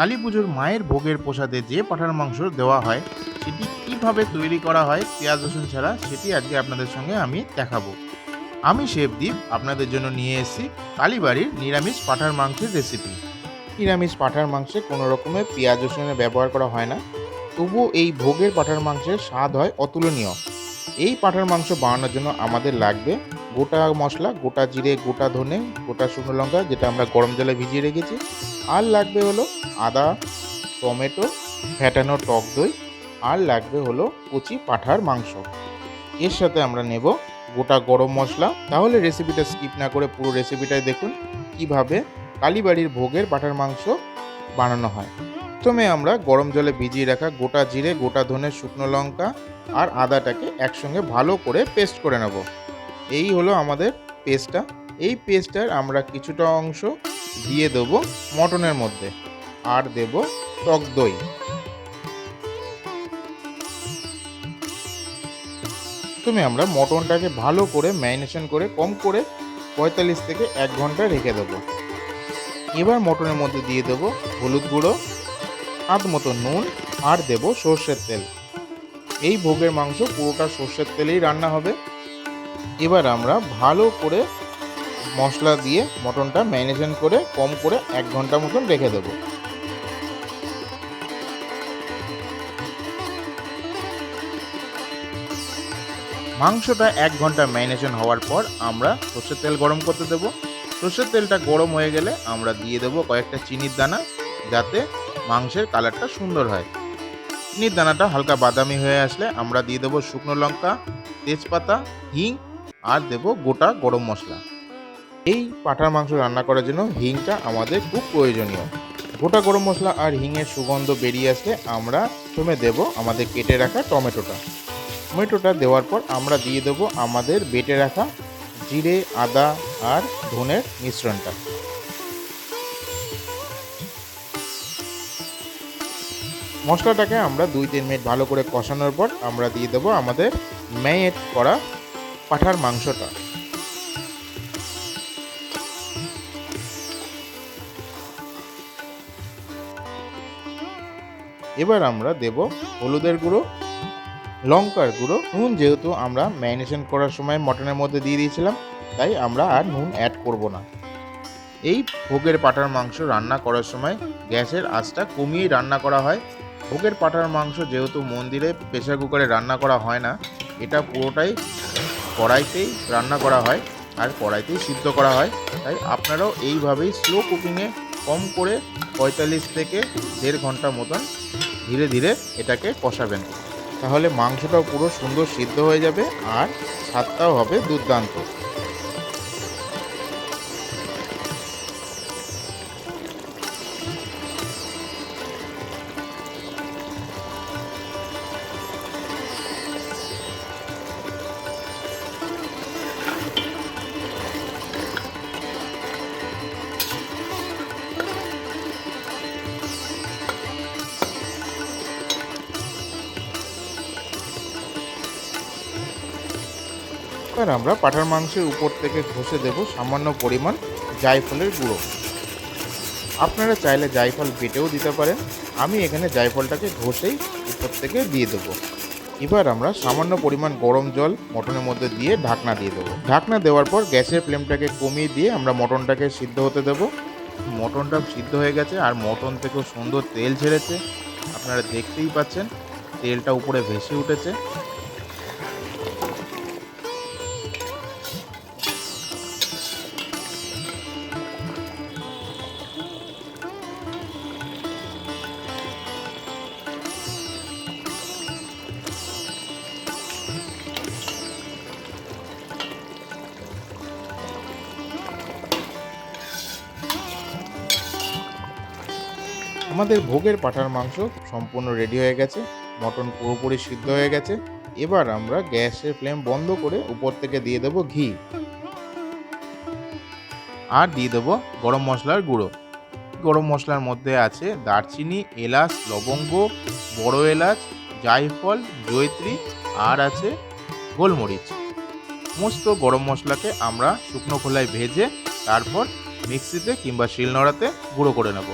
কালীপুজোর মায়ের ভোগের প্রসাদে যে পাঁঠার মাংস দেওয়া হয় সেটি কিভাবে তৈরি করা হয় পেঁয়াজ রসুন ছাড়া সেটি আজকে আপনাদের সঙ্গে আমি দেখাবো। আমি শেফ দীপ আপনাদের জন্য নিয়ে এসেছি কালীবাড়ির নিরামিষ পাঁঠার মাংসের রেসিপি। নিরামিষ পাঁঠার মাংসে কোনো রকমের পেঁয়াজ রসুনের ব্যবহার করা হয় না, তবুও এই ভোগের পাঁঠার মাংসের স্বাদ হয় অতুলনীয়। এই পাঁঠার মাংস বানানোর জন্য আমাদের লাগবে গোটা মশলা, গোটা জিরে, গোটা ধনে, গোটা শুকনো লঙ্কা যেটা আমরা গরম জলে ভিজিয়ে রেখেছি, আর লাগবে হলো আদা, টমেটো, ফ্যাটানো টক দই, আর লাগবে হলো কচি পাঁঠার মাংস। এর সাথে আমরা নেব গোটা গরম মশলা। তাহলে রেসিপিটা স্কিপ না করে পুরো রেসিপিটাই দেখুন কিভাবে কালীবাড়ির ভোগের পাঁঠার মাংস বানানো হয়। প্রথমে আমরা গরম জলে ভিজিয়ে রাখা গোটা জিরে, গোটা ধনে, শুকনো লঙ্কা আর আদাটাকে একসঙ্গে ভালো করে পেস্ট করে নেব। এই হলো আমাদের পেস্টটা। এই পেস্টটার আমরা কিছুটা অংশ দিয়ে দেবো মটনের মধ্যে, আর দেব টক দই। প্রথমে আমরা মটনটাকে ভালো করে ম্যারিনেশন করে কম করে 45 থেকে 1 ঘন্টা রেখে দেবো। এবার মটনের মধ্যে দিয়ে দেবো হলুদ গুঁড়ো, স্বাদ মতো নুন, আর দেব সর্ষের তেল। এই ভোগের মাংস পুরোটা সর্ষের তেলেই রান্না হবে। এবার আমরা ভালো করে মশলা দিয়ে মটনটা ম্যারিনেশন করে কম করে 1 ঘন্টা মতন রেখে দেবো। মাংসটা 1 ঘন্টা ম্যারিনেশন হওয়ার পর আমরা সর্ষের তেল গরম করতে দেবো। সর্ষের তেলটা গরম হয়ে গেলে আমরা দিয়ে দেবো কয়েকটা চিনির দানা, যাতে মাংসের কালারটা সুন্দর হয়। চিনির দানাটা হালকা বাদামি হয়ে আসলে আমরা দিয়ে দেবো শুকনো লঙ্কা, তেজপাতা, হিং, আর দেবো গোটা গরম মশলা। এই পাঁঠার মাংস রান্না করার জন্য হিংটা আমাদের খুব প্রয়োজনীয়। গোটা গরম মশলা আর হিংয়ের সুগন্ধ বেরিয়ে আসলে আমরা প্রথমে দেব আমাদের কেটে রাখা টমেটোটা। টমেটোটা দেওয়ার পর আমরা দিয়ে দেবো আমাদের বেটে রাখা জিরে, আদা আর ধনের মিশ্রণটা। মশলাটাকে আমরা 2-3 মিনিট ভালো করে কষানোর পর আমরা দিয়ে দেবো আমাদের ম্যারিনেট করা পাঁঠার মাংসটা। এবার আমরা দেব হলুদের গুঁড়ো, লঙ্কার গুঁড়ো, নুন যেহেতু আমরা ম্যারিনেশন করার সময় মটনের মধ্যে দিয়ে দিয়েছিলাম, তাই আমরা আর নুন অ্যাড করব না। এই ভোগের পাঁঠার মাংস রান্না করার সময় গ্যাসের আঁচটা কমিয়েই রান্না করা হয়। ভোগের পাঁঠার মাংস যেহেতু মন্দিরে প্রেসার কুকারে রান্না করা হয় না, এটা পুরোটাই কড়াইতেই রান্না করা হয় আর কড়াইতেই সিদ্ধ করা হয়। তাই আপনারাও এইভাবেই স্লো কুকিংয়ে কম করে 45 থেকে 1.5 ঘন্টা মতন ধীরে ধীরে এটাকে কষাবেন। তাহলে মাংসটাও পুরো সুন্দর সিদ্ধ হয়ে যাবে আর স্বাদটাও হবে দুর্দান্ত। এবার আমরা পাঁঠার মাংসের উপর থেকে ঘষে দেব সামান্য পরিমাণ জায়ফলের গুঁড়ো। আপনারা চাইলে জায়ফল বেটেও দিতে পারেন, আমি এখানে জায়ফলটাকে ঘষেই উপর থেকে দিয়ে দেবো। এবার আমরা সামান্য পরিমাণ গরম জল মটনের মধ্যে দিয়ে ঢাকনা দিয়ে দেবো। ঢাকনা দেওয়ার পর গ্যাসের ফ্লেমটাকে কমিয়ে দিয়ে আমরা মটনটাকে সিদ্ধ হতে দেবো। মটনটা সিদ্ধ হয়ে গেছে আর মটন থেকেও সুন্দর তেল ছেড়েছে, আপনারা দেখতেই পাচ্ছেন তেলটা উপরে ভেসে উঠেছে। আমাদের ভোগের পাঁঠার মাংস সম্পূর্ণ রেডি হয়ে গেছে, মটন পুরোপুরি সিদ্ধ হয়ে গেছে। এবার আমরা গ্যাসের ফ্লেম বন্ধ করে উপর থেকে দিয়ে দেবো ঘি, আর দিয়ে দেবো গরম মশলার গুঁড়ো। গরম মশলার মধ্যে আছে দারচিনি, এলাচ, লবঙ্গ, বড় এলাচ, জায়ফল, জয়িত্রী, আর আছে গোলমরিচ। সমস্ত গরম মশলাকে আমরা শুকনো খোলায় ভেজে তারপর মিক্সিতে কিংবা শিলনোড়াতে গুঁড়ো করে নেব।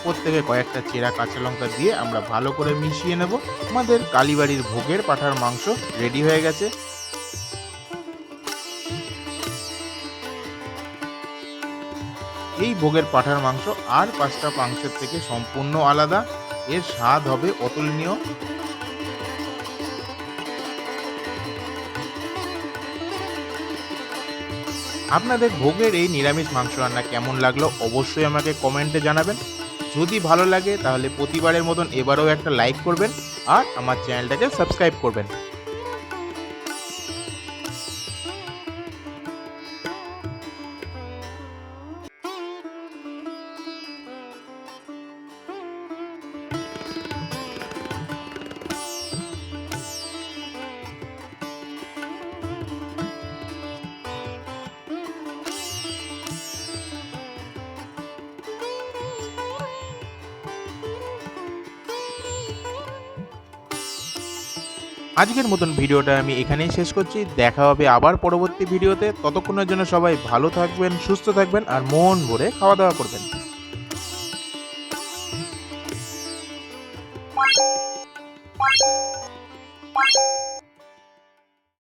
ওপর থেকে কয়েকটা চেরা কাঁচা লঙ্কা দিয়ে আমরা ভালো করে মিশিয়ে নেব। আমাদের কালীবাড়ির ভোগের পাঁঠার মাংস রেডি হয়ে গেছে। এই ভোগের পাঁঠার মাংস আর 5টা মাংসের থেকে সম্পূর্ণ আলাদা, এর স্বাদ হবে অতুলনীয়। আপনাদের ভোগের এই নিরামিষ মাংস রান্না কেমন লাগলো অবশ্যই আমাকে কমেন্টে জানাবেন। যদি ভালো লাগে তাহলে প্রতিবারের মতন এবারেও একটা লাইক করবেন আর আমার চ্যানেলটাকে সাবস্ক্রাইব করবেন। আজকের মতন ভিডিওটা আমি এখানেই শেষ করছি। দেখা হবে আবার পরবর্তী ভিডিওতে। ততক্ষণের জন্য সবাই ভালো থাকবেন, সুস্থ থাকবেন আর মন ভরে খাওয়া দাওয়া করবেন। Bye.